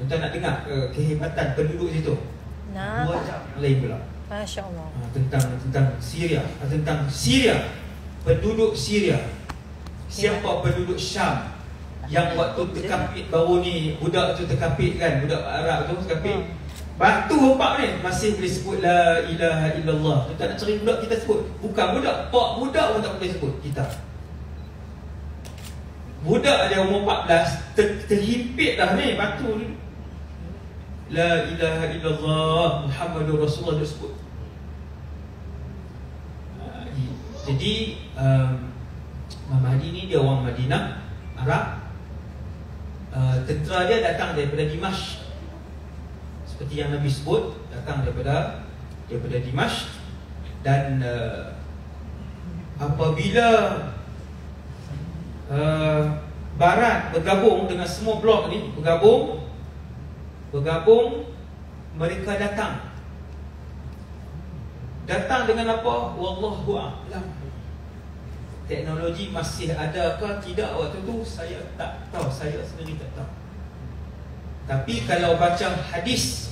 Tuan nak dengar kehebatan penduduk situ? Nah, 2 jam yang lain pula. Masya Allah. Tentang Syria, tentang Syria, penduduk Syria. Siapa penduduk Syam yang waktu terkapit baru ni, budak tu terkapit kan, budak Arab tu terkapit. Batu hempak ni masih boleh sebut la ilaha illallah. Kita nak cari budak kita sebut. Bukan budak, pak budak pun tak boleh sebut kita. Budak dia umur 14 terhimpit dah ni batu ni. La ilaha illallah Muhammadur Rasulullah dia sebut. Jadi Imam Mahdi ni dia orang Madinah, Arab. Tentera dia datang daripada Dimashq. Seperti yang Nabi sebut, datang daripada Dimashq. Dan apabila Barat bergabung dengan semua blok ni, bergabung, mereka datang dengan apa? Wallahu a'lam. Teknologi masih ada ke tidak waktu tu saya tak tahu, saya sendiri tak tahu. Tapi kalau baca hadis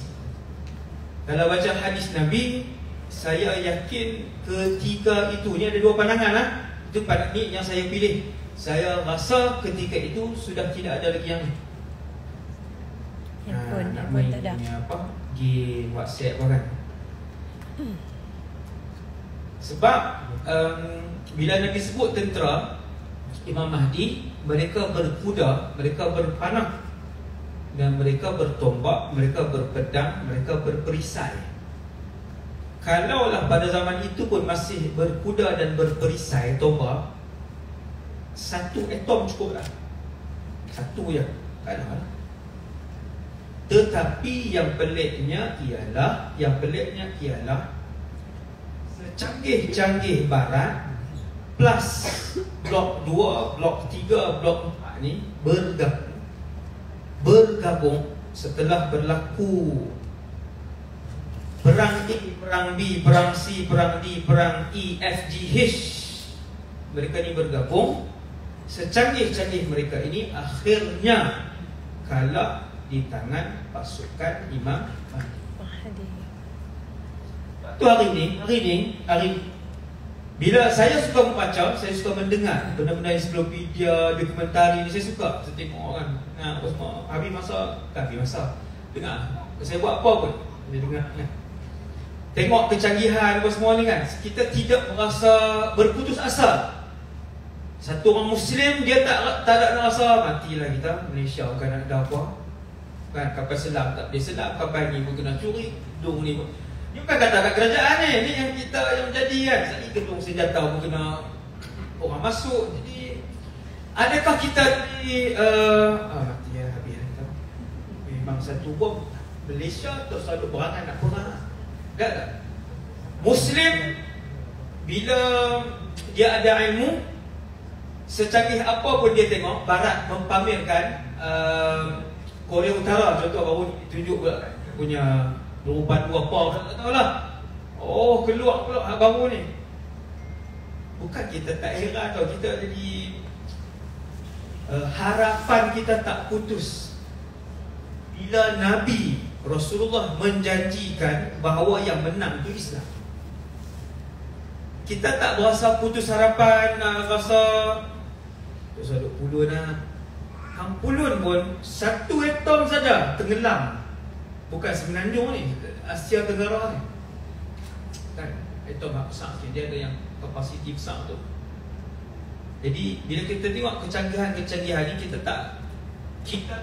Nabi, saya yakin ketika itu, ni ada 2 pandangan lah. Itu pandangan ni yang saya pilih. Saya rasa ketika itu sudah tidak ada lagi yang ni. Handphone tak ada. Apa? Game, WhatsApp kan. Sebab bila Nabi sebut tentera Imam Mahdi, mereka berkuda, mereka berpanah, dan mereka bertombak, mereka berpedang, mereka berperisai. Kalaulah pada zaman itu pun masih berkuda dan berperisai, tombak, 1 atom cukup dah. 1 je, tak ada. Tetapi yang peliknya ialah secanggih-canggih Barat plus blok 2, blok 3, blok 4 ni bergabung setelah berlaku perang A, perang B, perang C, perang D, perang E, F, G, H. Mereka ni bergabung. Secanggih-canggih mereka ini akhirnya kalah di tangan pasukan Imam Mahdi. Tu hari ni bila saya suka membaca, saya suka mendengar benda-benda ensiklopedia, dokumentari ni, saya suka. Saya tengok orang habis masa dengar. Saya buat apa pun saya dengar kan. Tengok kecanggihan apa semua ni kan. Kita tidak merasa berputus asa. Satu orang Muslim dia tak ada rasa matilah kita Malaysia bukan ada apa. Kan kapal selam tak boleh selam, kapal ni pun kena curi, gedung ni pun. Ni bukan kata kat kerajaan ni yang kita yang jadi kan. Sekali gedung senjata pun kena orang masuk. Jadi adakah kita ni mati ya habis kita. Memang satu bom Malaysia terus selalu berangan nak perang. Tak. Muslim bila dia ada ilmu, secanggih apa pun dia tengok, Barat mempamerkan Korea Utara contoh baru tunjuk pula kan, punya berupan apa tak tahulah. Oh keluar pula baru ni. Bukan kita tak heran tau, kita jadi harapan kita tak putus. Bila Nabi Rasulullah menjanjikan bahawa yang menang itu Islam, kita tak berasa putus harapan, rasa terus ada puluh nak hampulun pun 1 atom saja tenggelam. Bukan Semenanjung ni, Asia Tenggara ni kan, atom besar sikit, dia ada yang kapasiti besar tu. Jadi bila kita tengok kecanggihan-kecanggihan ni, kita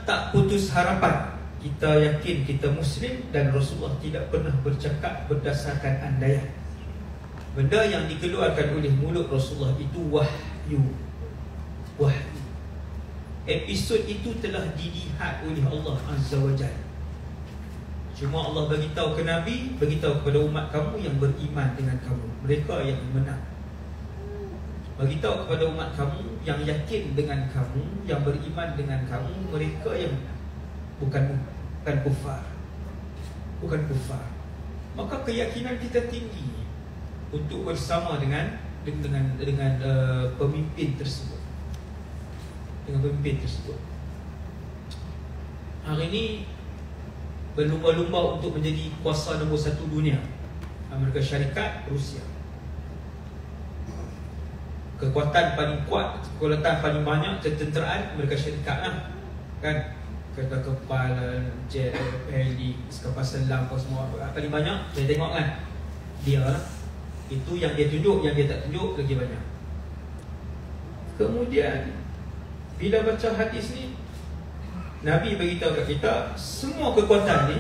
tak putus harapan. Kita yakin kita Muslim dan Rasulullah tidak pernah bercakap berdasarkan andaian. Benda yang dikeluarkan oleh mulut Rasulullah itu wahyu. Episod itu telah dilihat oleh Allah Azza wa Jalla. Cuma Allah bagi tahu ke Nabi, bagi tahu kepada umat kamu yang beriman dengan kamu, mereka yang menang. Bagi tahu kepada umat kamu yang yakin dengan kamu, yang beriman dengan kamu, mereka yang menang. Bukan kufar. Maka keyakinan kita tinggi untuk bersama dengan pemimpin tersebut. Hari ini berlumba-lumba untuk menjadi kuasa nombor 1 dunia. Amerika Syarikat, Rusia. Kekuatan paling kuat, kekuatan paling banyak tenteraan Amerika Syarikat lah, kan? Kereta kapal, jet, heli, kapal selam, apa semua paling banyak saya tengok kan, dia lah. Itu yang dia tunjuk, yang dia tak tunjuk lagi banyak. Kemudian bila baca hadis ni, Nabi beritahu kat kita, semua kekuatan ni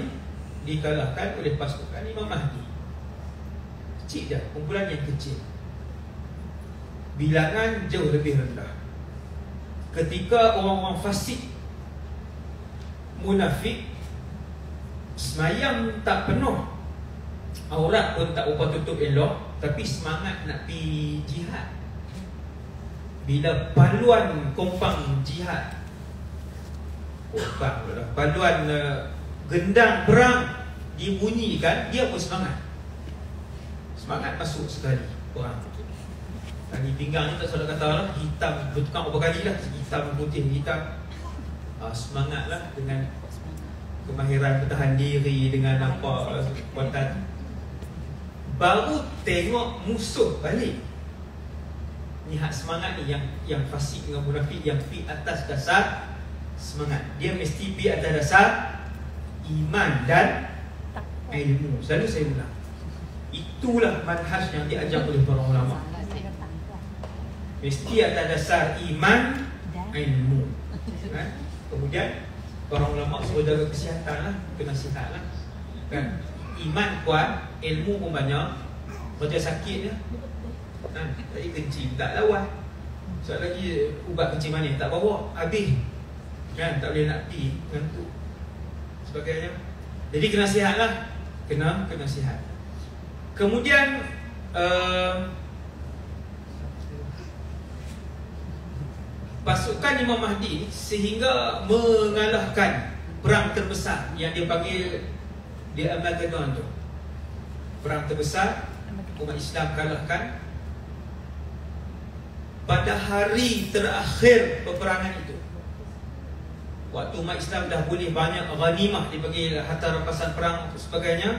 dikalahkan oleh pasukan Imam Mahdi. Kecil dah, kumpulan yang kecil, bilangan jauh lebih rendah. Ketika orang-orang fasik, munafik, semayang tak penuh, aurat pun tak berapa tutup elok, tapi semangat nak pergi jihad. Bila paluan kompang jihad, paluan gendang perang dibunyikan, dia pun semangat. Semangat masuk sekali perang. Tadi pinggang ni tak salah kata lah, hitam bertukar berapa kali lah, hitam putih hitam. Semangatlah dengan kemahiran bertahan diri, dengan apa kekuatan. Baru tengok musuh balik. Ni hak semangat ni yang fasik dengan munafik, yang pi atas dasar semangat. Dia mesti pi atas dasar iman dan ilmu. Selalu saya ulang, itulah manhaj yang diajar oleh para ulama. Mesti atas dasar iman, ilmu, kan? Kemudian para ulama suruh jaga kesihatan lah, kena sihat lah, kan? Iman kuat, ilmu pun banyak, macam sakit je, kan? Tadi kencing tak lawan, soal lagi ubat kencing manis tak bawa, habis, kan? Tak boleh nak pergi, ngantuk, sebagainya. Jadi kena sihat lah, kena sihat. Kemudian pasukan Imam Mahdi sehingga mengalahkan perang terbesar yang dia panggil di Armageddon tu. Perang terbesar umat Islam kalahkan pada hari terakhir peperangan itu. Waktu umat Islam dah boleh banyak ghanimah, dipanggil harta rampasan perang dan sebagainya,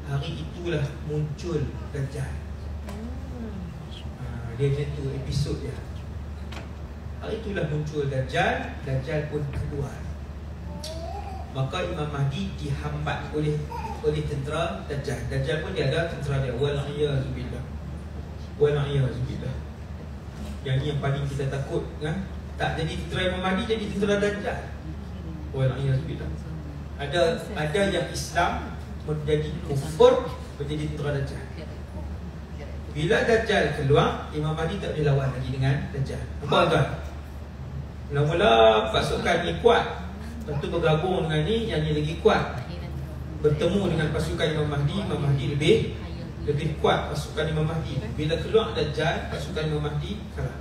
hari itulah muncul Dajjal. Dia macam tu episod dia. Hari itulah muncul Dajjal. Dajjal pun keluar. Maka Imam Mahdi dihambat oleh tentera Dajjal. Dajjal pun dia ada tentera dia. Wal'iyazubillah. Wal'iyazubillah. Yang ni yang paling kita takut, kan? Tak jadi tentera Imam Mahdi, jadi tentera Dajjal. Wal'iyazubillah. Ada yang Islam menjadi kufur, menjadi tentera Dajjal. Bila Dajjal keluar, Imam Mahdi tak boleh lawan lagi dengan Dajjal. Nampak tuan? Mula-mula pasukan ni kuat, lepas tu bergabung dengan ni, yang ni lagi kuat. Bertemu dengan pasukan Imam Mahdi, Imam Mahdi lebih kuat pasukan Imam Mahdi. Bila keluar Dajjal, pasukan Imam Mahdi kalah,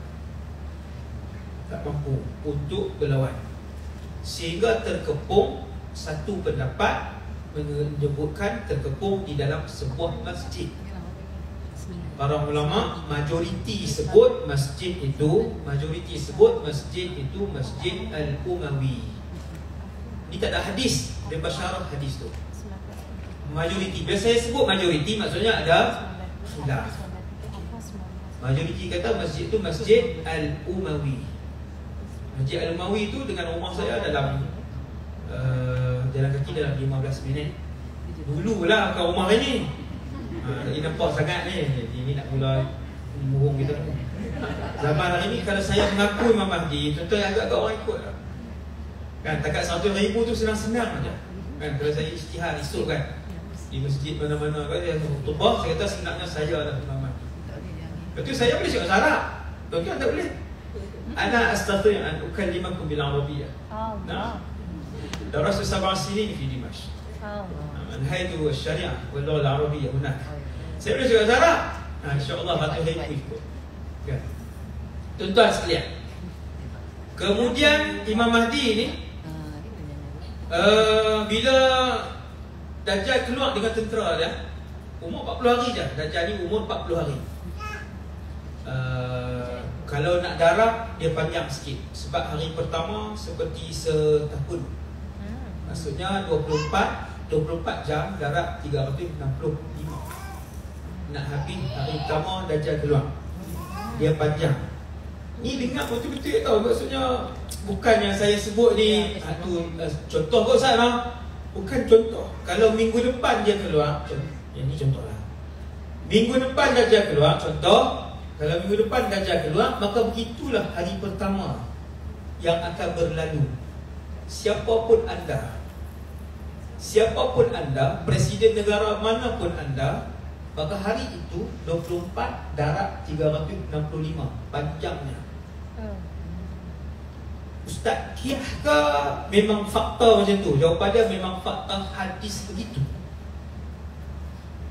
tak mampu untuk berlawan. Sehingga terkepung, satu pendapat menyebutkan terkepung di dalam sebuah masjid. Para ulama majoriti sebut masjid itu Masjid Al-Umawi. Ini tak ada hadis, dia bersyarah hadis tu. Majoriti, bila saya sebut majoriti, maksudnya ada khilaf. Majoriti kata masjid itu Masjid Al-Umawi. Masjid Al-Umawi itu dengan rumah saya dalam jalan kaki dalam 15 minit. Dululah ke rumah ini. Lagi nampak sangat ni. Ini nak mula murung kita. Zaman hari ni kalau saya mengaku Imam Mahdi, tuan-tuan agak-agak orang ikut lah, kan? Takat 100,000 tu senang-senang aja, kan? Kalau saya ijtihad esok kan, di masjid mana-mana kan, dia khutbah, saya kata sebenarnya saya adalah Imam Mahdi. Lepas tu saya boleh cakap Arab, tuan-tuan tak boleh. Ana astati' an ukallimakum bil Arabiyyah. Nah, darastu 7 sinin fi Dimashq. Manhaj al-syariah wal lugha al-arabiyyah hunak. Saya boleh cakap Arab. InsyaAllah batu saya ikut, kan? Tuan-tuan sekalian, kemudian Imam Mahdi ni bila Dajjal keluar dengan tentera dia, umur 40 hari je. Dajjal ni umur 40 hari. Kalau nak darab, dia panjang sikit. Sebab hari pertama seperti setahun. Maksudnya 24 jam darat 365. Nak habis hari pertama Dajjal keluar. Dia panjang. Ni dengar betul-betul tau. Maksudnya bukan yang saya sebut ni contoh kot Ustaz lah. Bukan contoh. Kalau minggu depan dia keluar, yang ni contoh lah. Minggu depan Dajjal keluar, contoh. Kalau minggu depan Dajjal keluar, maka begitulah hari pertama yang akan berlalu. Siapapun anda, presiden negara manapun anda, maka hari itu 24 darat 365 panjangnya. Ustaz, kiyah ke memang fakta macam tu? Jawapan dia memang fakta hadis begitu.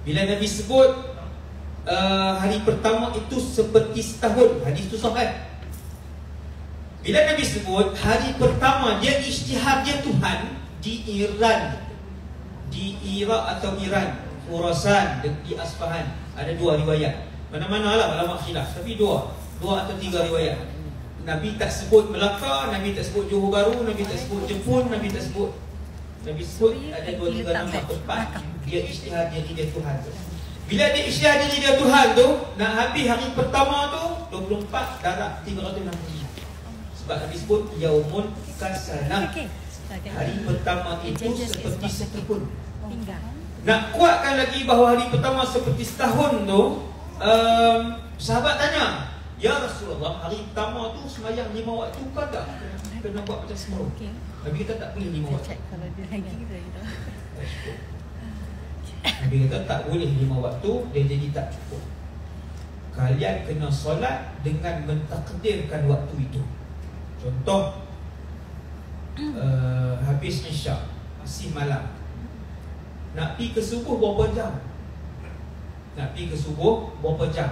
Bila Nabi sebut hari pertama itu seperti setahun, hadis tu sahih. Bila Nabi sebut hari pertama, dia ijtihad dia Tuhan di Iran, di Iraq atau Iran, Khurasan, di Asfahan. Ada dua riwayat. Mana-mana lah ulama khilaf, tapi dua atau tiga riwayat. Nabi tak sebut Melaka, Nabi tak sebut Johor Bahru, Nabi tak sebut Jepun, Nabi sebut ada dua tiga nama tempat. Dia ijtihad dia Tuhan tu. Bila dia ijtihad dia Tuhan tu, nak habis hari pertama tu 24 darat 365. Sebab Nabi sebut Yaumun Kasanah. Hari pertama itu seperti setahun. Nak kuatkan lagi bahawa hari pertama seperti setahun tu, sahabat tanya, ya Rasulullah, hari pertama tu sembahyang 5 waktu ke tak? Kena buat macam semua. Nabi kata tak boleh 5 waktu. Nabi kata tak boleh 5 waktu, dia jadi tak cukup. Kalian kena solat dengan mentakdirkan waktu itu. Contoh, habis Isyak, masih malam, nak pergi ke subuh berapa jam?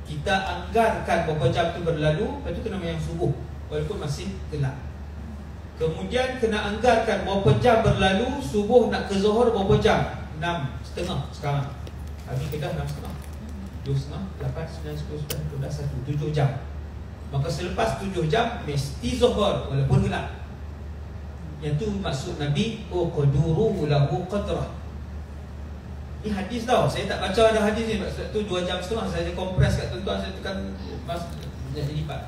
Kita anggarkan berapa jam tu berlalu, lepas tu kena mayang subuh walaupun masih gelap. Kemudian kena anggarkan berapa jam berlalu, subuh nak ke zuhur berapa jam? 6.30 sekarang. Kami kedah 6.30, 2.30, 8, 9, 10, 11, 12, 1, 7 jam. Maka selepas 7 jam mesti zuhur walaupun gelap. Yang tu maksud Nabi, uqduru lahu qadrah. Ini hadis tau, saya tak baca ada hadis ni. Sebab tu 2.5 jam saya kompres kat tuan-tuan, saya tekan jadi lipat.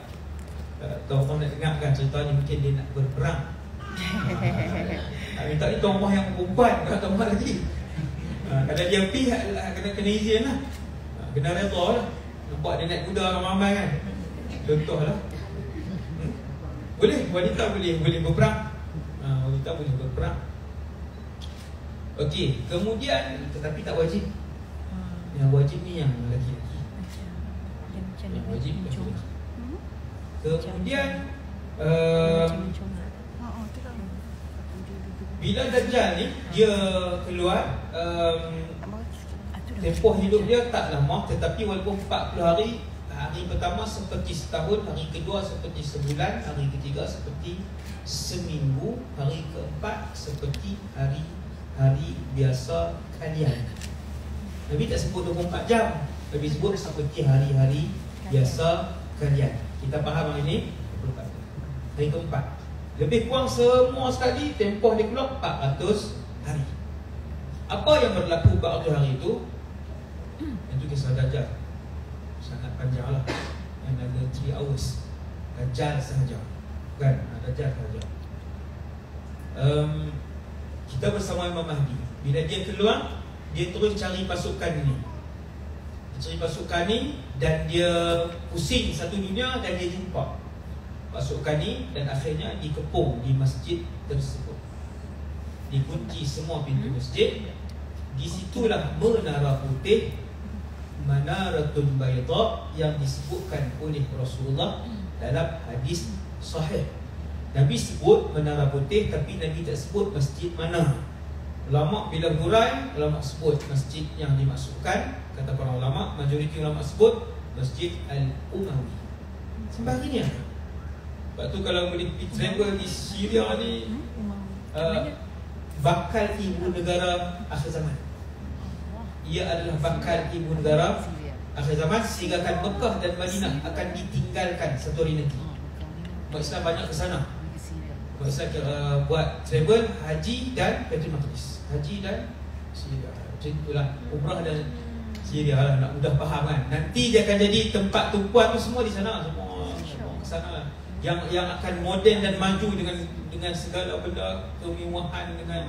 Tahu orang nak dengar kan cerita ni, mungkin dia nak berperang. Minta ni tuan rumah yang perempuan, bukan tuan rumah lagi. Kalau dia pergi, kena izin lah, kena redha lah. Nampak dia naik kuda ramai-ramai kan, contoh lah. Boleh, wanita boleh berperang. Wanita boleh berperang. Okey, kemudian tetapi tak wajib. Yang wajib ni yang lelaki-lelaki. Yang wajib lelaki-lelaki. Kemudian bila Dajjal ni dia keluar, tempoh hidup dia tak lama, tetapi walaupun 40 hari, hari pertama seperti setahun, hari kedua seperti sebulan, hari ketiga seperti seminggu, hari keempat seperti hari biasa kalian. Nabi tak sebut 24 jam, Nabi sebut seperti hari-hari biasa kalian. Kita faham hari ini 24 jam. Hari keempat, lebih kurang semua sekali tempoh dia keluar 400 hari. Apa yang berlaku 400 hari itu? Itu kisah Dajjal. Sangat panjang lah, another 3 hours. Dajjal sahaja, bukan Dajjal sahaja. Kita bersama Imam Mahdi. Bila dia keluar, dia terus cari pasukan ni. Dia cari pasukan ni dan dia pusing satu dunia dan dia jumpa pasukan ni, dan akhirnya dikepung di masjid tersebut. Dikunci semua pintu masjid. Di situlah menara putih, Manaratul Bayda, yang disebutkan oleh Rasulullah dalam hadis sahih. Nabi sebut menara putih, tapi Nabi tak sebut masjid mana. Ulama bila hurai, ulama sebut masjid yang dimasukkan. Kata para ulama, majoriti ulama sebut Masjid Al-Umawi. Sampai hari ni. Sebab tu kalau boleh pergi travel di Syria ni, bakal ibu negara akhir zaman. Ia adalah bakal ibu negara akhir zaman, sehingga Mekah dan Madinah akan ditinggalkan satu hari nanti. Umat Islam banyak ke sana. Maksud buat travel haji dan Baitul Maqdis. Haji dan Syria. Macam itulah umrah dan Syria lah, nak mudah faham kan. Nanti dia akan jadi tempat tumpuan tu semua di sana, semua ke sana lah. Yang akan moden dan maju dengan segala benda kemewahan, dengan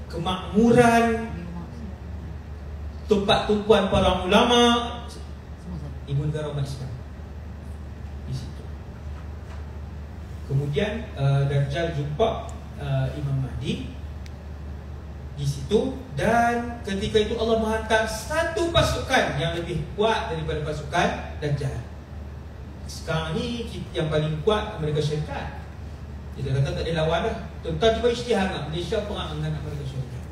kemakmuran, tempat tumpuan para ulama, ibu negara umat Islam di situ. Kemudian Dajjal jumpa Imam Mahdi di situ, dan ketika itu Allah menghantar satu pasukan yang lebih kuat daripada pasukan Dajjal. Sekarang ni yang paling kuat Amerika Syarikat. Kita kata tak ada lawan dah. Tuan-tuan cuba isytihar nak Malaysia perang dengan Amerika Syarikat.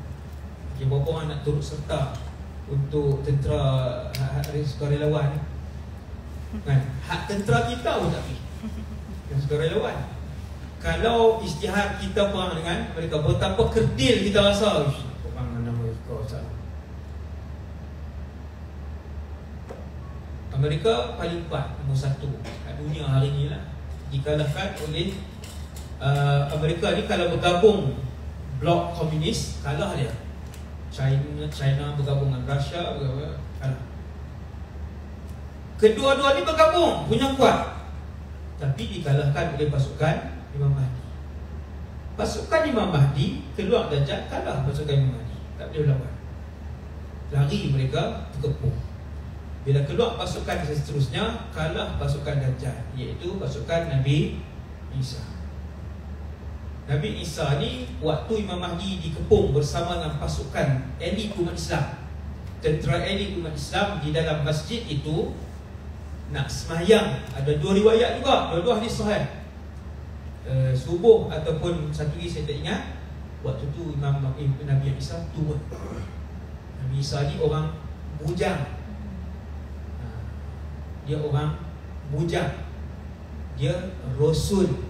Okay, berapa orang nak turut serta untuk tentera sukarelawan ni? Kan? Hak tentera kita pun tak pergi. Yang sukarelawan. Kalau isytihar kita perang dengan mereka, betapa kerdil kita rasa perang dengan Amerika salah. Amerika paling kuat, nombor satu kat dunia hari ni lah. Dikalahkan oleh Amerika ni kalau bergabung blok komunis, kalah dia. China bergabung dengan Russia, kalah. Kedua-dua ni bergabung, punya kuat, tapi dikalahkan oleh pasukan Imam Mahdi. Pasukan Imam Mahdi keluar Dajjal, kalah pasukan Imam Mahdi, tak boleh lawan. Lari mereka terkepung. Bila keluar pasukan seterusnya, kalah pasukan Dajjal, iaitu pasukan Nabi Isa. Nabi Isa ni waktu Imam Mahdi dikepung bersama dengan pasukan elit umat Islam, tentera elit umat Islam di dalam masjid itu nak semayang. Ada dua riwayat juga, dua-dua hadis sahih. Subuh ataupun satu lagi saya tak ingat. Waktu tu Nabi Isa turun. Nabi Isa ni orang bujang. Dia orang bujang. Dia Rasul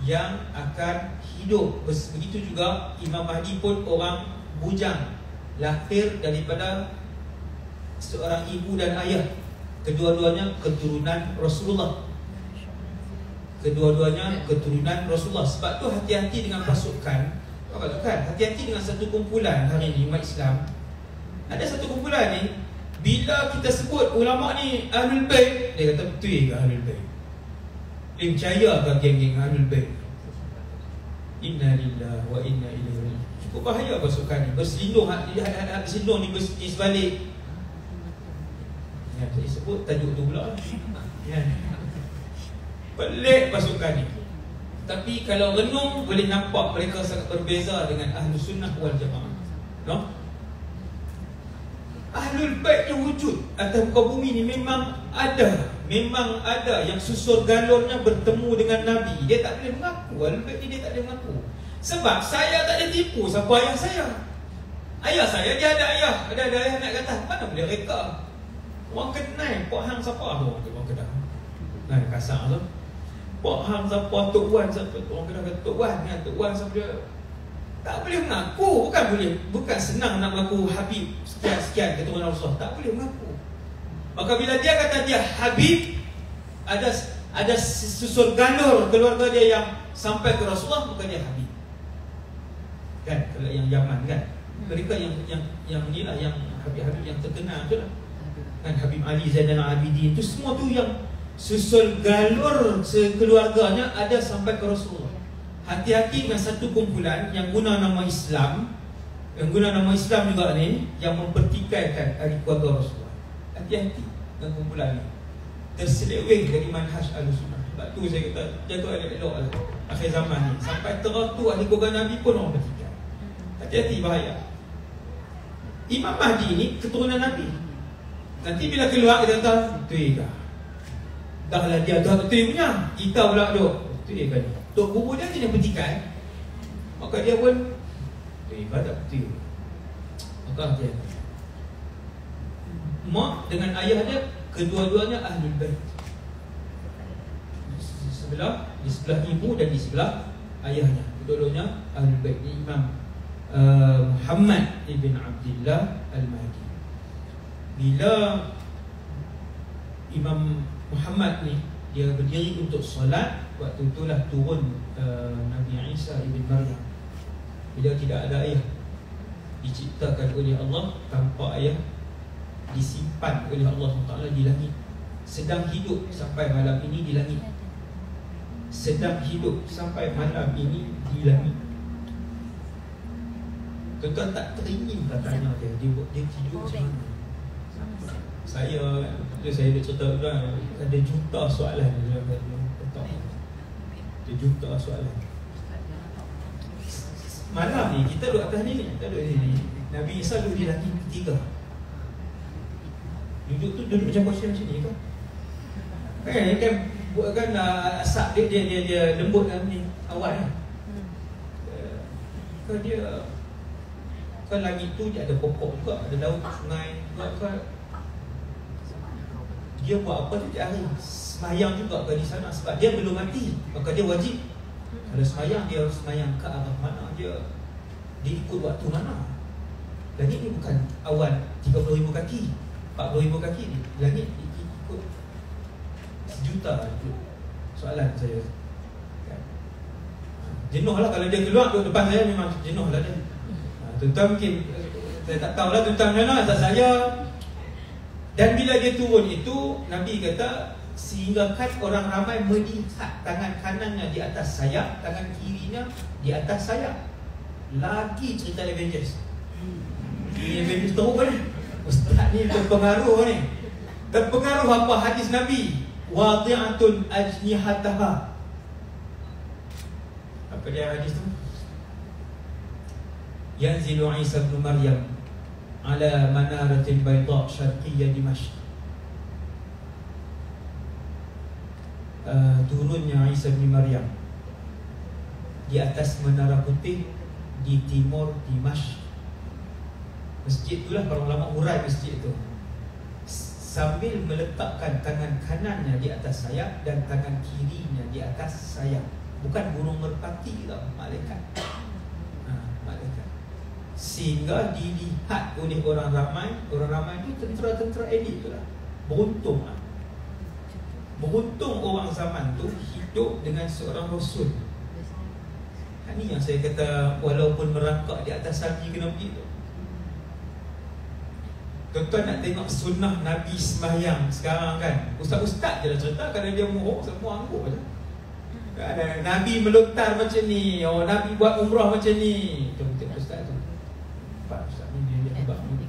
yang akan hidup. Begitu juga Imam Mahdi pun orang bujang, lahir daripada seorang ibu dan ayah. Kedua-duanya keturunan Rasulullah. Kedua-duanya keturunan Rasulullah. Sebab tu hati-hati dengan pasukan. Hati-hati dengan satu kumpulan hari ni umat Islam. Ada satu kumpulan ni, bila kita sebut ulama ni Ahlul Bait, dia kata betul ke Ahlul Bait? Dia percaya ke geng-geng Ahlul Bait? Inna lillahi wa inna ilaihi raji'un. Cukup bahaya pasukan ni. Berselindung di sebalik. Ya, saya sebut tajuk tu pula. Ya. Pelik pasukan ni. Tapi kalau renung boleh nampak mereka sangat berbeza dengan Ahlus Sunnah wal Jamaah. No? Ahlul Bait yang wujud atas muka bumi ni memang ada yang susur galurnya bertemu dengan Nabi. Dia tak boleh mengaku. Ahlul Bait ni dia tak boleh mengaku. Sebab saya tak ada tipu siapa ayah saya. Ayah saya dia ada ayah, ada ayah nak kata mana boleh reka. Orang kenal Pak Hang siapa tu, orang Kedah. Nah, kasar tu. Pak Hang siapa, Tok Wan siapa, orang Kedah kata Tok Wan kan, Tok Wan siapa dia. Tak boleh mengaku, bukan senang nak mengaku Habib sekian keturunan Rasulullah, tak boleh mengaku. Maka bila dia kata dia Habib, ada susur galur keluarga dia yang sampai ke Rasulullah, bukan dia Habib. Kan, kalau yang Yaman kan, mereka yang inilah yang Habib-Habib yang terkenal tu lah. Kan Habib Ali Zainal Abidin tu, semua tu yang susur galur sekeluarganya ada sampai ke Rasulullah. Hati-hati dengan satu kumpulan yang guna nama Islam, juga ni, yang mempertikaikan hari keluarga Rasulullah. Hati-hati dengan kumpulan ni. Terseleweng dari manhaj Ahlussunnah. Sebab tu saya kata jaga elok-elok lah akhir zaman ni. Sampai teratur ahli keluarga Nabi pun orang pertikai. Hati-hati, bahaya. Imam Mahdi ni keturunan Nabi. Nanti bila keluar kita kata betul ke? Dah lah dia dah betul punya. Kita pula duk betul ke ni? Tok guru dia yang petikai, maka dia pun tak betul. Maka dia mak dengan ayah dia kedua-duanya Ahlul Bait. Di sebelah ibu dan di sebelah ayahnya, kedua-duanya Ahlul Bait. Ini Imam Muhammad ibn Abdullah Al-Mahdi. Bila Imam Muhammad ni dia berdiri untuk solat. Waktu itulah turun Nabi Isa ibn Maryam. Bila tidak ada ayah, diciptakan oleh Allah tanpa ayah, disimpan oleh Allah SWT di langit, sedang hidup sampai malam ini di langit. Sedang hidup sampai malam ini di langit. Tuan-tuan tak teringin tak tanya dia tidur macam mana. Saya nak cerita orang ada juta soalan ada juta soalan. Malam ni kita duduk atas ni, kita duduk sini. Nabi Isa duduk di langit ketiga. Duduk macam macam ni kan? Kan buatkan asap dia lembut kan ni awal kan. Kan dia kan langit tu dia ada pokok juga, ada laut, sungai juga kan. Dia buat apa tu tiap hari? Semayang juga ke di sana sebab dia belum mati, maka dia wajib. Kalau semayang, dia harus semayang ke arah mana, dia ikut waktu mana. Langit ni bukan awan 30,000 kaki, 40,000 kaki ni. Langit ikut sejuta soalan saya. Jenuh lah kalau dia keluar duduk depan saya, memang jenuh lah dia. Tuan-tuan mungkin saya tak tahulah tuan-tuan mana, tak saya. Dan bila dia turun itu, Nabi kata sehingga kan orang ramai melihat tangan kanannya di atas sayap, tangan kirinya di atas sayap. Lagi cerita Avengers. Ini Avengers teruk kan? Ustaz ni terpengaruh ni. Terpengaruh apa hadis Nabi? Wadi'atun ajnihataha. Apa dia hadis tu? Yanzilu Isa ibn Maryam ala manaratin bayda syarqiyya Dimashq. Turunnya Isa bin Maryam di atas menara putih di timur Dimashq. Masjid itulah para ulama urai masjid itu. Sambil meletakkan tangan kanannya di atas sayap dan tangan kirinya di atas sayap. Bukan burung merpati tau, malaikat. Malaikat. Sehingga dilihat oleh orang ramai. Orang ramai itu tentera-tentera elit tu lah. Beruntung lah. Beruntung orang zaman tu hidup dengan seorang Rasul. Ini yang saya kata, walaupun merangkak di atas salji kena pergi tu. Tuan-tuan nak tengok sunnah Nabi sembahyang sekarang kan, ustaz-ustaz je lah cerita. Kalau dia mohon, semua angguk je. Nabi melontar macam ni, Nabi buat umrah macam ni. Tengok ustaz tu, Pak ustaz ni dia hebat ni.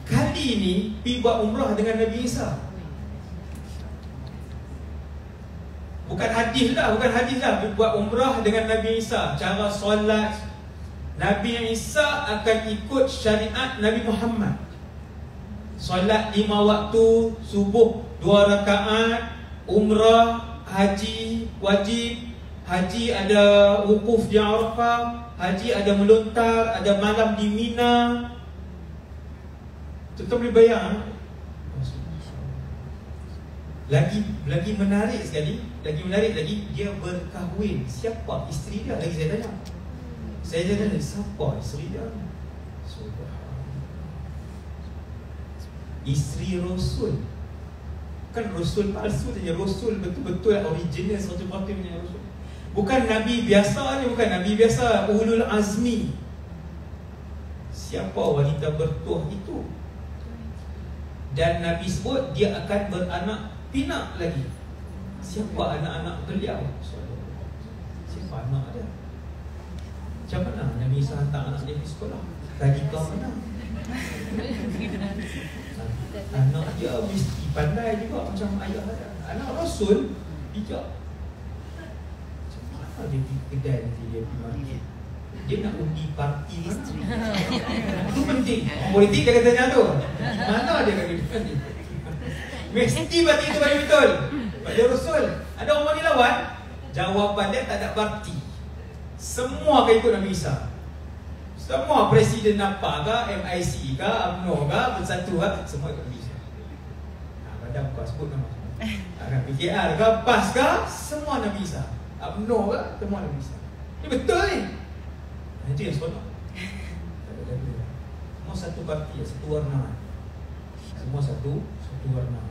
Kali ni pergi buat umrah dengan Nabi Isa. Bukan hadis lah, buat umrah dengan Nabi Isa. Cara solat Nabi Isa akan ikut syariat Nabi Muhammad. Solat 5 waktu, subuh 2 rakaat, umrah, haji wajib, haji ada wukuf di Arafah, haji ada melontar, ada malam di Mina. Tuan-tuan boleh bayang. Lagi menarik sekali, dia berkahwin. Siapa isteri dia? Lagi saya tanya. Saya tanya, siapa isteri dia? Isteri Rasul. Kan Rasul palsu saja, Rasul betul-betul original 100% punya Rasul. Bukan Nabi biasa ni, bukan Nabi biasa, ulul azmi. Siapa wanita bertuah itu? Dan Nabi sebut dia akan beranak pinak lagi. Siapa anak-anak beliau? Siapa anak dia? Macam mana Nabi Isa hantar anak dia pergi sekolah? Tadika mana? Anak dia mesti pandai juga macam ayah dia. Anak Rasul bijak. Macam mana dia pergi kedai nanti dia pergi market? Dia nak undi parti isteri. Itu penting. Orang politik dia kata macam tu. Mana dia kata ni? Mesti parti itu betul. Pada Rasul. Ada orang ni lawan, jawapan dia tak ada parti. Semua akan ikut Nabi Isa. Semua presiden NAPA ke, MIC ke, UMNO ke, Bersatu ke, semua ikut Nabi Isa. Badan kau sebut nama. PKR ke, PAS ke, semua Nabi Isa. UMNO ke, semua Nabi Isa. Ini betul ni. Itu yang seronok. Semua satu parti, satu warna. Semua satu warna.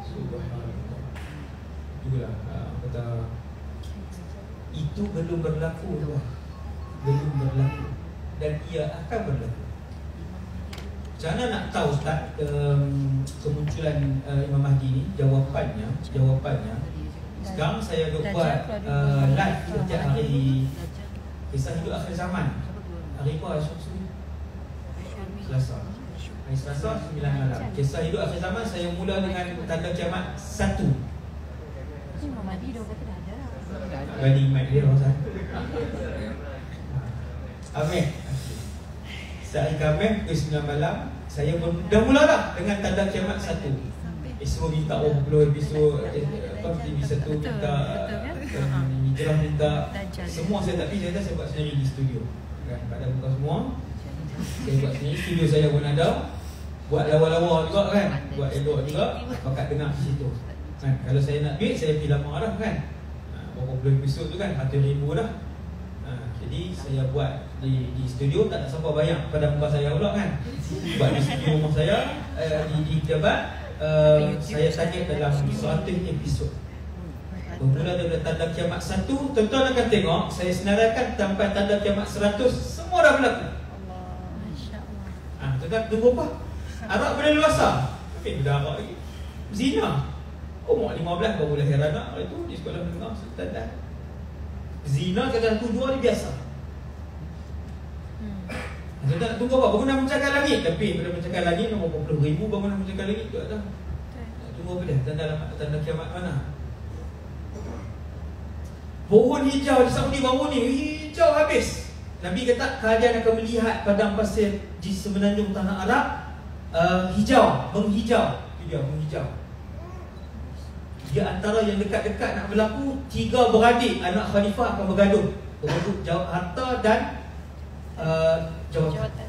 Subhanallah. Itulah kata itu belum berlaku, belum berlaku dan ia akan berlaku. Macam mana nak tahu Ustaz kemunculan Imam Mahdi ni? Jawapannya sekarang saya buat live setiap hari kisah hidup akhir zaman. Hari apa? Selasa. Hari Selasa 9 malam. Kisah hidup akhir zaman saya mula dengan tanda kiamat 1. Imam Mahdi dah kata dah ada. Bagi mic dia Ustaz. Amin. Sehari Khamis pukul 9 malam saya dah mula dah dengan tanda kiamat 1. Esok minta episod TV 1 minta hijrah minta semua saya tak pergi, saya buat sendiri di studio kan, pada buka semua saya buat sendiri, studio saya pun ada, buat lawa-lawa juga kan, buat elok juga, bakat dengar di situ kan. Kalau saya nak duit saya pergi lama dah kan, berapa puluh episod tu kan, 100,000 dah. Jadi saya buat di studio, tak ada siapa bayar pada muka saya pula kan, buat di studio rumah saya di Jabat. Saya target dalam 100 episod. Bermula daripada tanda kiamat 1, tuan-tuan akan tengok saya senaraikan sampai tanda kiamat 100 semua dah berlaku. Allah, tuan-tuan tunggu apa? Arak boleh luasa. Tapi dah arak lagi. Zina. Umur 15 baru lahir anak itu di sekolah menengah standard. Zina kata tujuan ni biasa. Tuan-tuan tunggu apa? Bangunan pencakar langit. Tapi pada pencakar langit nombor 40,000 bangunan pencakar langit juga dah. Tunggu apa dia? Tanda kiamat mana? Pohon hijau di Saudi baru ni hijau habis. Nabi kata kalian akan melihat padang pasir di semenanjung tanah Arab hijau, menghijau. Itu dia menghijau. Dia antara yang dekat-dekat nak berlaku, 3 beradik anak khalifah akan bergaduh berebut harta dan jawatan.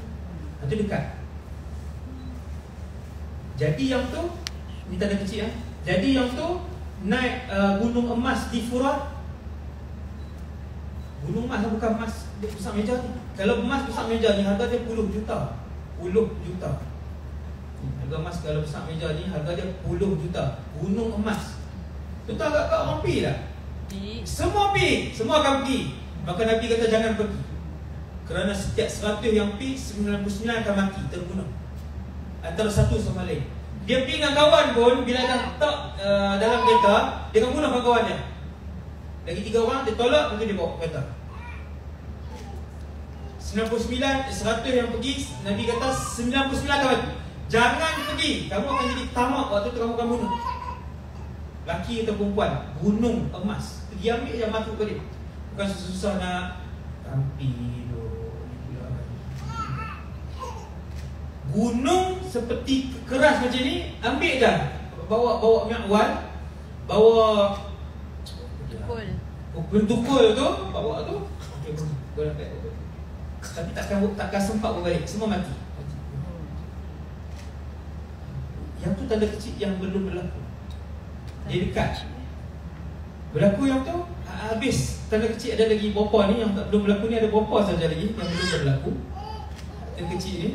Itu dekat. Jadi yang tu ni tanda kecil Jadi yang tu naik gunung emas di Furat. Gunung emas bukan emas besar meja ni. Kalau emas besar meja ni harga dia 10 juta. 10 juta. Harga emas kalau besar meja ni harga dia 10 juta. Gunung emas. Tu tak agak orang pergi tak? Semua pergi, semua akan pergi. Maka Nabi kata jangan pergi. Kerana setiap 100 yang pergi, 99 akan mati, terbunuh antara satu sama lain. Dia pergi dengan kawan pun, bila dah tak dalam kereta, dia akan bunuh kawan dia. Lagi 3 orang, dia tolak, lepas tu dia bawa kereta. 99, 100 yang pergi, Nabi kata 99 akan mati. Jangan pergi, kamu akan jadi tamak waktu tu kamu akan bunuh. Laki atau perempuan, gunung emas, pergi ambil yang mati pada dia. Bukan susah nak tampi gunung seperti keras macam ni, ambil dah. Bawa minyak wan, bawa tukul tu, bawa tu. Okey, boleh pakai. Tapi takkan sempat berbalik, semua mati. Yang tu tanda kecil yang belum berlaku. Dia dekat. Berlaku yang tu habis. Tanda kecil ada lagi berapa ni yang tak belum berlaku ni, ada berapa saja lagi yang belum berlaku. Tanda kecil ni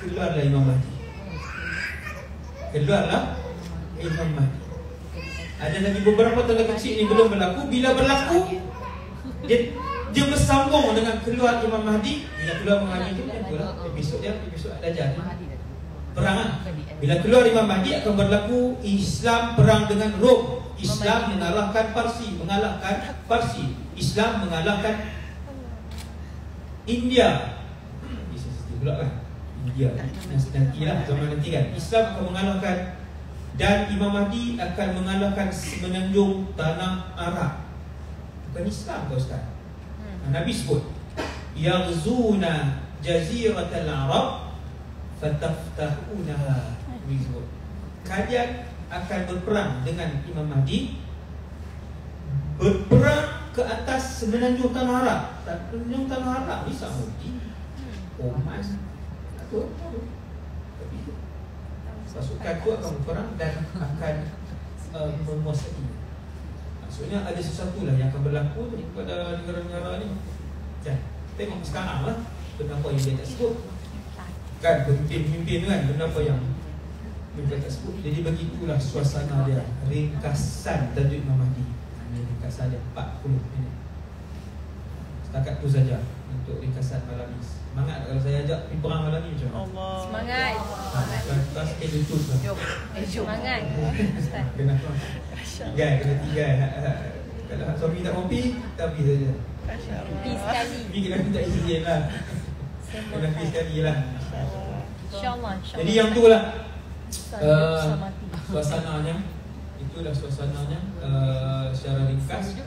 keluarlah Imam Mahdi. Keluarlah Imam Mahdi. Ada lagi beberapa tanda kecil ni belum berlaku. Bila berlaku, dia bersambung dengan keluar Imam Mahdi. Bila keluar Imam Mahdi tu, episod Dajjal perang. Bila keluar Imam Mahdi akan berlaku Islam perang dengan Rom. Islam mengalahkan Parsi. Islam mengalahkan India. Bisa pula kan? India nantilah, zaman nanti kan Islam akan mengalahkan, dan Imam Mahdi akan mengalahkan semenanjung tanah Arab. Bukan Islam kau Ustaz. Nabi sebut yaghzuna jaziratal Arab fataftahunaha. Nabi sebut kalian akan berperang dengan Imam Mahdi, berperang ke atas semenanjung tanah Arab. Semenanjung tanah Arab ni Saudi, Oman, pasukan tu akan berperang dan akan menguasai. Maksudnya ada sesuatu lah yang akan berlaku pada negara-negara ni. Dan tengok sekarang lah, kenapa yang dia tak sebut kan, pemimpin-pemimpin tu kan, kenapa yang mereka tak sebut. Jadi begitulah suasana dia. Ringkasan tajuk Imam Mahdi. Ini ringkasan dia 40 minit. Setakat tu saja untuk ringkasan malam ni. Semangat kalau saya ajak pergi perang malam ni macam mana? Allah. Semangat. Lepas sikit YouTube lah. Semangat. Kena tiga. Kalau suami tak mau pergi, tak pergi saja. Pergi sekali. Pergi kena minta izin lah. Kena pergi sekali lah. InsyaAllah. Jadi yang tu lah suasananya. Itulah suasananya secara ringkas.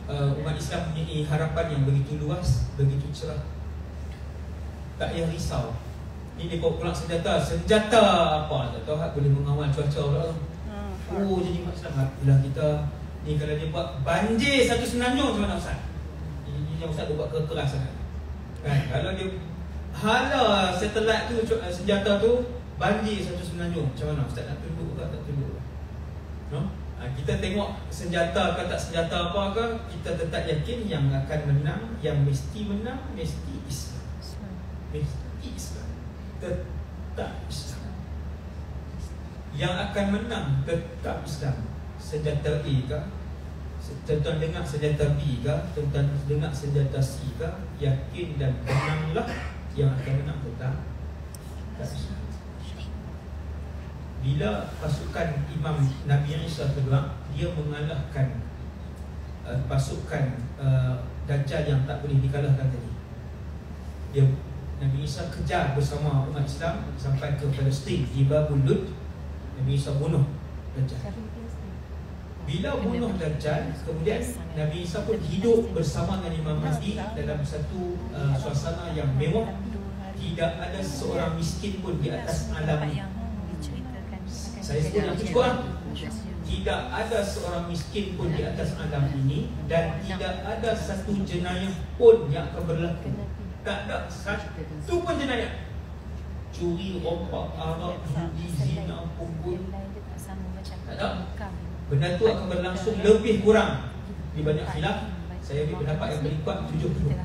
Umat Islam mempunyai harapan yang begitu luas, begitu cerah. Tak payah risau. Ni dia pulang senjata apa? Tak tahu boleh mengawal cuaca pula. Oh, jadi umat Islam lah kita ni kalau dia buat banjir satu semenanjung macam mana Ustaz? Ini Ustaz dia buat keras sangat. Kan? Kalau dia hala satelit tu senjata tu banjir satu semenanjung macam mana Ustaz nak tunduk ke tak tunduk? No? Kita tengok senjata ke tak senjata apa ke, kita tetap yakin yang akan menang, yang mesti menang, mesti Islam. Mesti Islam. Tetap Islam. Yang akan menang tetap Islam. Senjata A ke, tuan dengar senjata B ke, tuan dengar senjata C ke, yakin dan menanglah yang akan menang tetap Islam. Bila pasukan Imam Nabi Isa kedua, dia mengalahkan pasukan Dajjal yang tak boleh dikalahkan tadi. Dia Nabi Isa kejar bersama umat Islam sampai ke Palestin di Babul Lud. Nabi Isa bunuh Dajjal. Bila bunuh Dajjal, kemudian Nabi Isa pun hidup bersama dengan Imam Mahdi dalam satu suasana yang mewah. Tidak ada seorang miskin pun di atas alam ini. Saya sebut yang cukup. Tidak ada seorang miskin pun di atas alam ini, dan tidak ada satu jenayah pun yang akan berlaku. Tak ada satu pun jenayah. Curi, rompak, arak, judi, zina, punggul. Tak ada. Benda tu akan berlangsung lebih kurang. Di banyak khilaf, saya ambil pendapat yang paling kuat 70.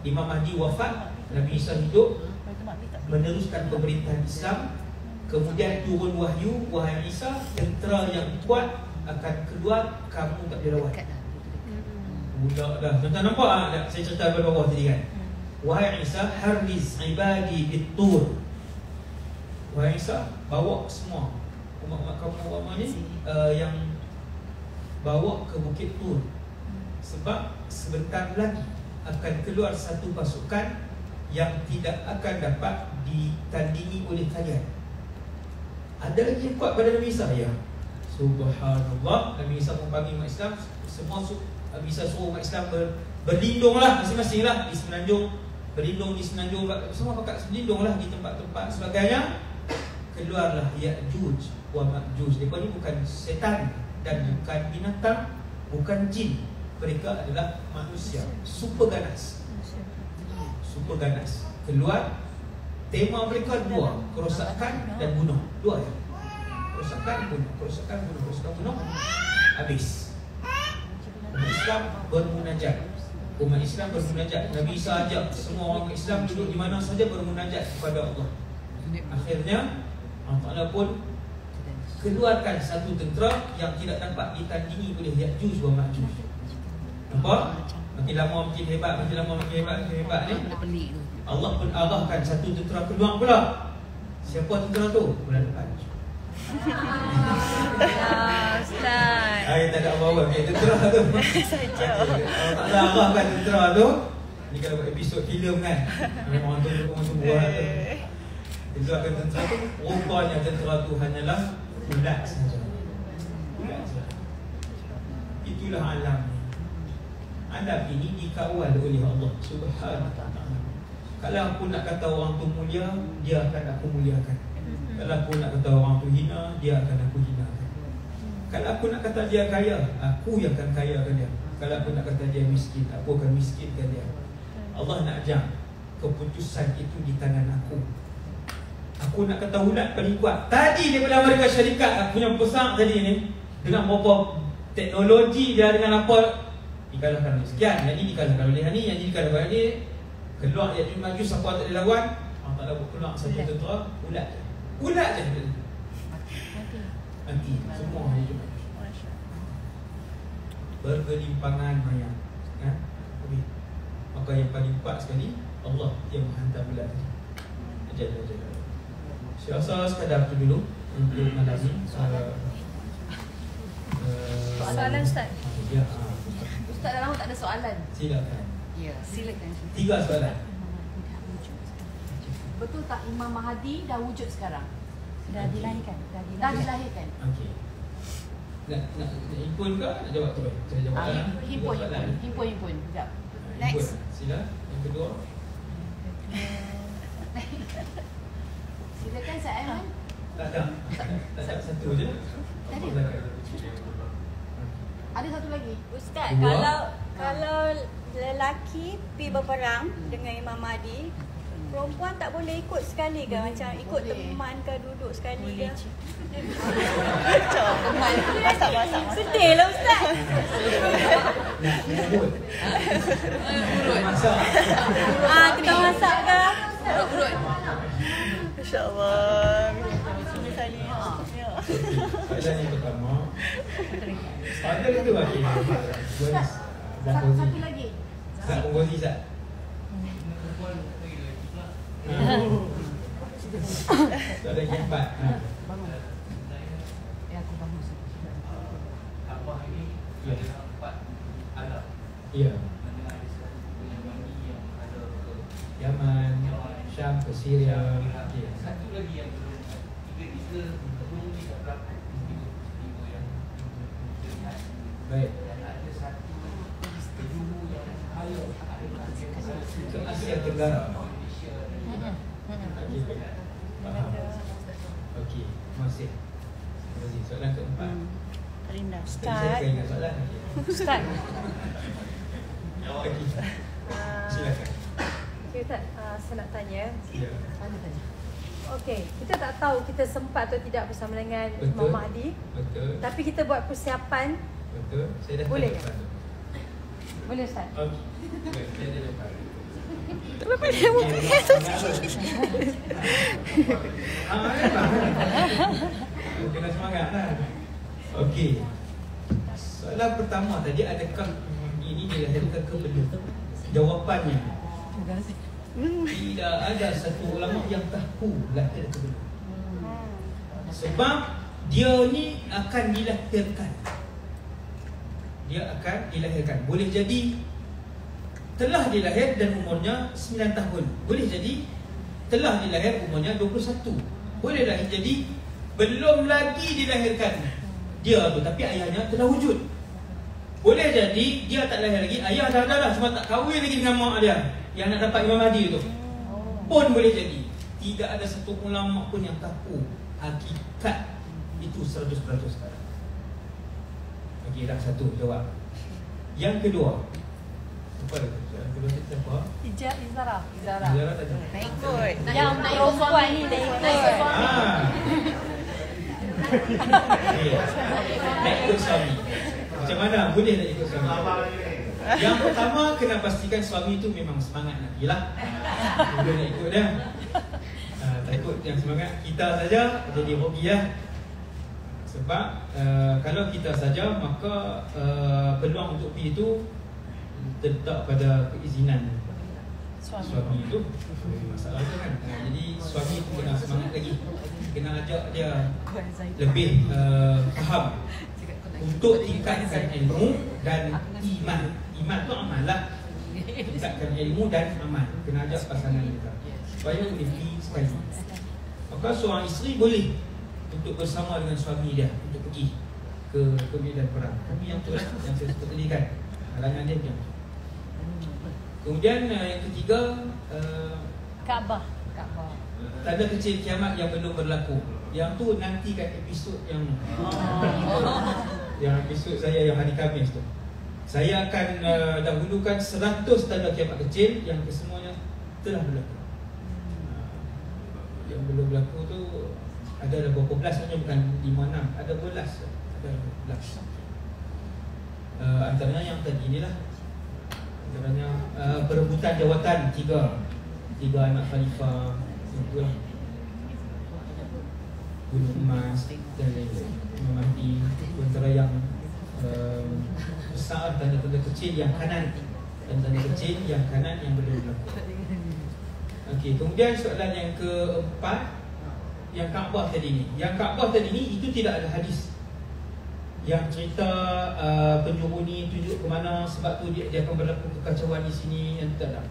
Imam Mahdi wafat, Nabi Isa hidup, meneruskan pemerintahan Islam. Kemudian turun wahyu, wahai Isa, tentera yang kuat akan keluar, kamu tak boleh lawan. Pula dah. Tuan-tuan nampak tak? Saya cerita pada bawah tadi kan. Wahai Isa, harriz ibadi bit-tur. Wahai Isa, bawa semua umat-umat kaum ni yang bawa ke Bukit Tur. Sebab sebentar lagi akan keluar satu pasukan yang tidak akan dapat ditandingi oleh kalian. Ada lagi yang kuat pada Nabi Isa? Ya. Subhanallah. Nabi Isa pun panggil umat Islam. Semua Nabi Isa suruh umat Islam berlindunglah masing-masing lah di semenanjung. Berlindung di semenanjung. Semua pakat berlindunglah di tempat-tempat sebagainya. Keluarlah Ya'juj wa Ma'juj. Mereka ni bukan setan dan bukan binatang, bukan jin. Mereka adalah manusia. Super ganas. Super ganas. Keluar. Tema mereka dua, kerosakan dan bunuh. Dua ya. Kerosakan, bunuh. Kerosakan, bunuh. Kerosakan, bunuh. Habis. Umat Islam bermunajat. Umat Islam bermunajat. Nabi Isa ajak semua orang Islam duduk di mana saja bermunajat kepada Allah. Akhirnya Allah Ta'ala pun keluarkan satu tentera yang tidak dapat ditandingi oleh Ya'juj wa Ma'juj. Nampak? Makin lama makin hebat, makin lama makin hebat, makin hebat ni. Allah pun arahkan satu tentera keluar pula. Siapa tentera tu? Bulan depan. Ustaz. Tak ada apa-apa. Tentera tu. Allah Ta'ala arahkan tentera tu. Ni kalau buat episod filem kan, orang tu buat tu. Tentera tu, rupanya tentera tu hanyalah ulat saja. Itulah alam ni. Alam ini dikawal oleh Allah Subhanahu wa ta'ala. Kalau aku nak kata orang tu mulia, dia akan aku muliakan. Kalau aku nak kata orang tu hina, dia akan aku hinakan. Kalau aku nak kata dia kaya, aku yang akan kayakan dia. Kalau aku nak kata dia miskin, aku akan miskinkan dia. Allah nak ajar keputusan itu di tangan aku. Aku nak kata ulat paling kuat. Tadi daripada Amerika Syarikat, aku punya besar tadi ni, dengan berapa teknologi dia, dengan apa, dikalahkan oleh sekian. Yang ini dikalahkan oleh ni, yang ini dikalahkan oleh ni. Keluar Ya'juj Ma'juj, siapa tak boleh lawan, Allah Ta'ala keluar satu tentera ulat. Ulat je nanti semua hari Jumaat. Bergelimpangan mayat. Maka yang paling kuat sekali Allah yang menghantar ulat tadi. Ajar. Saya rasa sekadar tu dulu untuk malam ni. Soalan Ustaz. Ya. Ustaz dah lama tak ada soalan. Silakan. Ya, silakan. 3 soalan. Betul tak Imam Mahdi dah wujud sekarang? Dah dilahirkan. Dah dilahirkan. Okey. Nak himpun ke nak jawab terus? Saya jawab lah. Himpun. Sekejap. Next. Sila. Yang kedua. Silakan Ustaz Aiman. Tak satu je. Tadi. Ada satu lagi. Ustaz, Dua. kalau lelaki pergi berperang dengan Imam Mahdi, perempuan tak boleh ikut sekali ke? Macam ikut teman ke, duduk sekali ke? Masak. Sedih lah Ustaz. Nak urut. Masak. Kena masak ke? Urut. InsyaAllah. Soalan yang pertama. Soalan itu bagi Satu lagi. Nak berkongsi tak? Soalan yang keempat. Aku bangun. Ya. Yaman, Syam ke Syria. Ya. Satu lagi yang belum tiga belum ni tak berlaku peristiwa yang terlihat. Baik. Dan ada satu penjuru yang kaya Ke Asia Tenggara. Malaysia Okey, baik. Faham. Okey, masih. Terima kasih. Soalan keempat. Rinda. Saya akan ingat soalan. Ustaz. Okey. Silakan. Okay, Ustaz, saya nak tanya. Ya. Tanya. Okey, kita tak tahu kita sempat atau tidak bersama dengan Imam Mahdi. Betul. Tapi kita buat persiapan. Betul. Saya dah Boleh tanya ke? depan tu. Boleh Ustaz? Okey. Baik, saya dah depan. Kenapa dia buat Kena semangat lah. Okey. Soalan pertama tadi, adakah ini dilahirkan ke belum? Jawapannya, tidak ada satu ulama yang tahu lahir ke belum. Sebab dia ni akan dilahirkan. Dia akan dilahirkan. Boleh jadi telah dilahir dan umurnya 9 tahun. Boleh jadi telah dilahir umurnya 21. Boleh jadi belum lagi dilahirkan dia tu, tapi ayahnya telah wujud. Boleh jadi dia tak lahir lagi, ayah dah ada dah, cuma tak kahwin lagi dengan mak dia yang nak dapat Imam Mahdi tu. Pun boleh jadi. Tidak ada satu ulama pun yang tahu hakikat itu 100% sekarang. Okey, dah satu jawab. Yang kedua, apa lagi? Yang kedua siapa? Izara. Zara tak jawab. nak ikut? Yang perempuan ni nak ikut. Nak ikut suami. Macam mana boleh nak ikut suami? Yang pertama, kena pastikan suami tu memang semangat nak pergi lah. Boleh nak ikut dia. Tak ikut yang semangat, kita saja jadi hobi lah. Sebab kalau kita saja, maka peluang untuk pergi itu terletak pada keizinan suami itu. Masalah tu kan. Jadi suami tu kena semangat lagi, kena ajak dia lebih faham untuk tingkatkan ilmu dan iman. Iman tu amal lah. Tingkatkan ilmu dan amal. Kena ajak pasangan kita supaya boleh pergi sekali. Maka seorang isteri boleh untuk bersama dengan suami dia untuk pergi ke medan perang. Tapi yang tu lah yang saya sebut tadi kan, halangan dia macam tu. Kemudian yang ketiga, Kaabah. tanda kecil kiamat yang belum berlaku. Yang tu nantikan episod yang yang episod saya yang hari Khamis tu. Saya akan dahulukan 100 tanda kiamat kecil yang kesemuanya telah berlaku. Yang belum berlaku tu ada berapa belas, sebenarnya bukan 5-6, ada belas, ada belas. Antaranya yang tadi inilah, antaranya perebutan jawatan tiga anak khalifah itu lah. Gunung Emas dan lain-lain. Imam Mahdi antara yang besar, tanda-tanda kecil yang kanan, tanda-tanda kecil yang kanan yang belum berlaku. Okey, kemudian soalan yang keempat, yang Kaabah tadi ni. Yang Kaabah tadi ni itu tidak ada hadis yang cerita penjuru ni tunjuk ke mana sebab tu dia akan berlaku kekacauan di sini, yang tidak ada.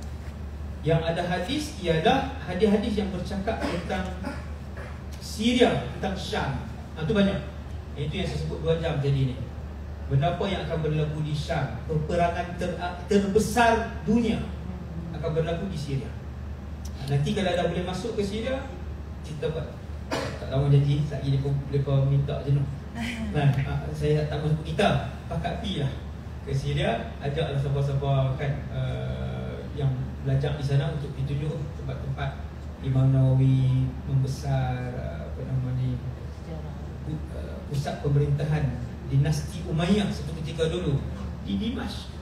Yang ada hadis ialah hadis-hadis yang bercakap tentang Syria, tentang Syam. Itu banyak. Itu yang saya sebut 2 jam tadi ni. Benda apa yang akan berlaku di Syam, peperangan terbesar dunia akan berlaku di Syria. Nanti kalau dah boleh masuk ke Syria, kita buat tak lama janji, sekali mereka minta jenuh. Saya tak masuk kita, pakat pi lah ke Syria, ajaklah sahabat-sahabat kan yang belajar di sana untuk ditunjuk tempat-tempat Imam Nawawi membesar, pusat pemerintahan dinasti Umayyah seperti ketika dulu di Dimashq.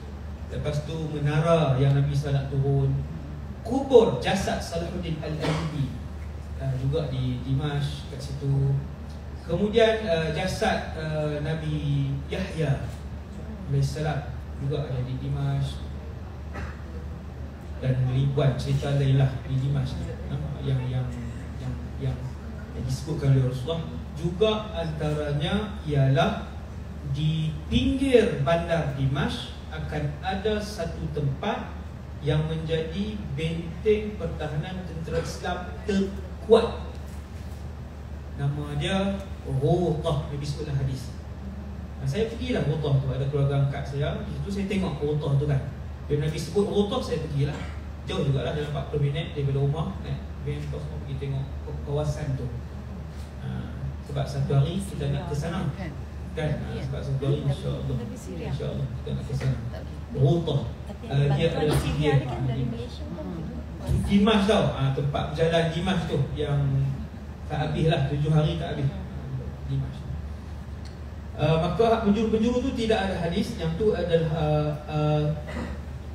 Lepas tu menara yang Nabi SAW turun, kubur jasad Salahuddin Al-Ayyubi juga di Dimashq kat situ. Kemudian jasad Nabi Yahya alaihissalam juga ada di Dimashq. Dan ribuan cerita lainlah di Dimashq yang disebutkan oleh Rasulullah. Juga antaranya ialah di pinggir bandar Dimashq akan ada satu tempat yang menjadi benteng pertahanan tentera Islam terkuat. Nama dia Ghutah, Nabi sebutlah hadis. Saya pergilah Ghutah tu, ada keluarga angkat saya. Di situ saya tengok Ghutah tu kan. Bila Nabi sebut Ghutah, saya pergilah. Jauh jugalah, dalam 40 minit daripada rumah. Naik bus mau pergi tengok kawasan tu. Sebab satu hari kita nak ke sana. Kan? Sebab satu hari insya-Allah. Insya-Allah kita nak ke sana. Ghutah. Dia adalah Syria dari Malaysia kan. Dimashq tau, tempat berjalan Dimashq tu yang tak habis lah, 7 hari tak habis Dimashq. Maka penjuru-penjuru tu tidak ada hadis. Yang tu adalah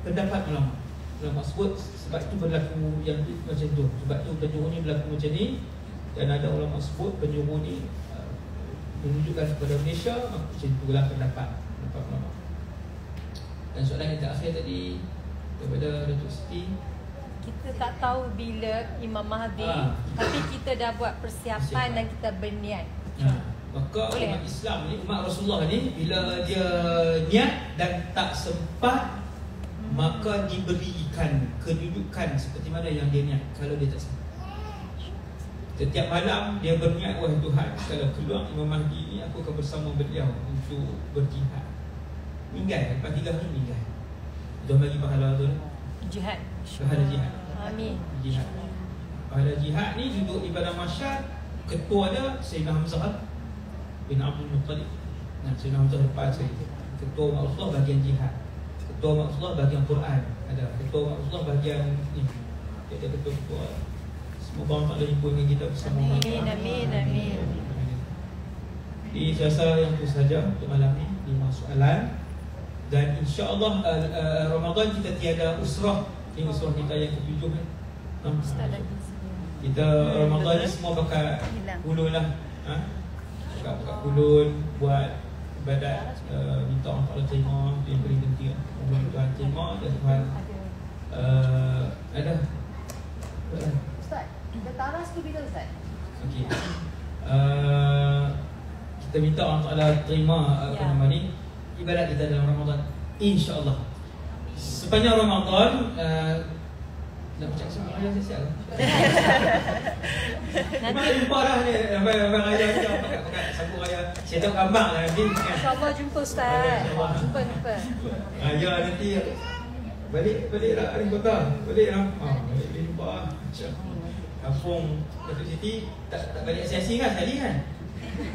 pendapat ulama. Ulama sebut sebab itu berlaku yang macam tu, sebab tu penjuru ni berlaku macam ni. Dan ada ulama sebut penjuru ni menunjukkan kepada Malaysia, macam itulah pendapat ulama. Dan soalan yang terakhir tadi daripada Datuk Siti, kita tak tahu bila Imam Mahdi, tapi kita dah buat persiapan dan kita berniat. Maka umat Islam ni, umat Rasulullah ni, bila dia niat dan tak sempat, maka diberikan kedudukan seperti mana yang dia niat. Kalau dia tak sempat, setiap malam dia berniat, wahai Tuhan, kalau keluar Imam Mahdi ni, aku akan bersama beliau untuk berjihad. Meninggal, lepas 3 hari meninggal. Tuhan bagi pahala tu, Jihad. pahala jihad. Amin. Jihad. Pahala jihad ni duduk di padang mahsyar. Ketua dia Sayyidina Hamzah bin Abdul Muttalib. Sayyidina Hamzah depan saya. Ketua umat Rasulullah bahagian jihad. Ketua umat Rasulullah bahagian Quran. Ada ketua umat Rasulullah bahagian ni. Dia ada ketua-ketua. Semoga Allah Ta'ala jumpa dengan kita bersama. Amin. Jadi saya rasa yang itu sahaja untuk malam ni, 5 soalan. Dan insya-Allah Ramadan kita tiada usrah. Ini usrah kita yang ke-7 kan. Kita Ramadan ni semua bakal kulun lah. Bakal kulun, buat ibadat, minta Allah Ta'ala terima. Itu yang paling penting. Tuhan terima dan Tuhan ada. Ustaz, kita taras tu bila Ustaz? Okey. Kita minta Allah Ta'ala terima apa nama ni, ibadat kita dalam Ramadan, insya-Allah. Sepanjang Ramadan nak bercakap sama raya siap ke? Nanti jumpa dah ni abang raya kita pakai sambung raya. Saya tahu gambar lah nanti. InsyaAllah jumpa Ustaz. Jumpa. Raya nanti balik lah hari kota. Balik jumpa. Kampung Datuk Siti tak balik asing-asing kan sekali kan?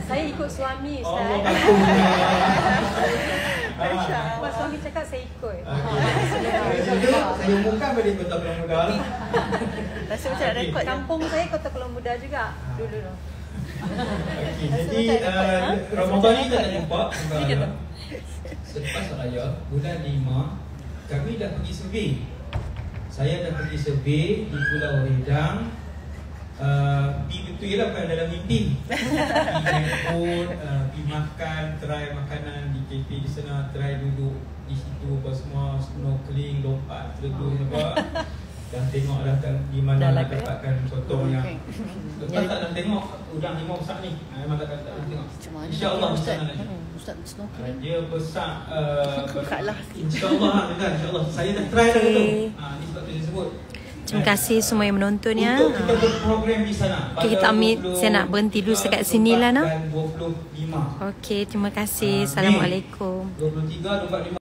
Saya ikut suami Ustaz. Allah kampungnya. Pak suami cakap saya ikut. Saya umumkan balik Kota Pulau Muda. Rasa macam nak rekod. Kampung saya Kota Pulau Muda juga dulu. Okey, jadi Ramadan ni kita nak jumpa. Selepas raya bulan 5 kami dah pergi survey. Saya dah pergi survey di Pulau Redang Pergi betul je lah, bukan dalam mimpi. Pergi naik boat, pergi makan, try makanan di kafe di sana, try duduk di situ apa semua, snorkeling, lompat, terjun apa. Dan tengok dah di mana nak dapatkan sotong yang lepas tak nak tengok udang limau besar ni. Memang tak tengok. InsyaAllah besar nanti. Ustaz snorkeling. Dia besar InsyaAllah kan, insyaAllah. Saya dah try dah tu. Ni sebab tu saya sebut. Terima kasih semua yang menonton ya. Untuk kita berprogram di sana. Okay, kita ambil, saya nak berhenti dulu sekat sini lah nak. 25. Okey, terima kasih. Assalamualaikum. 23, 25.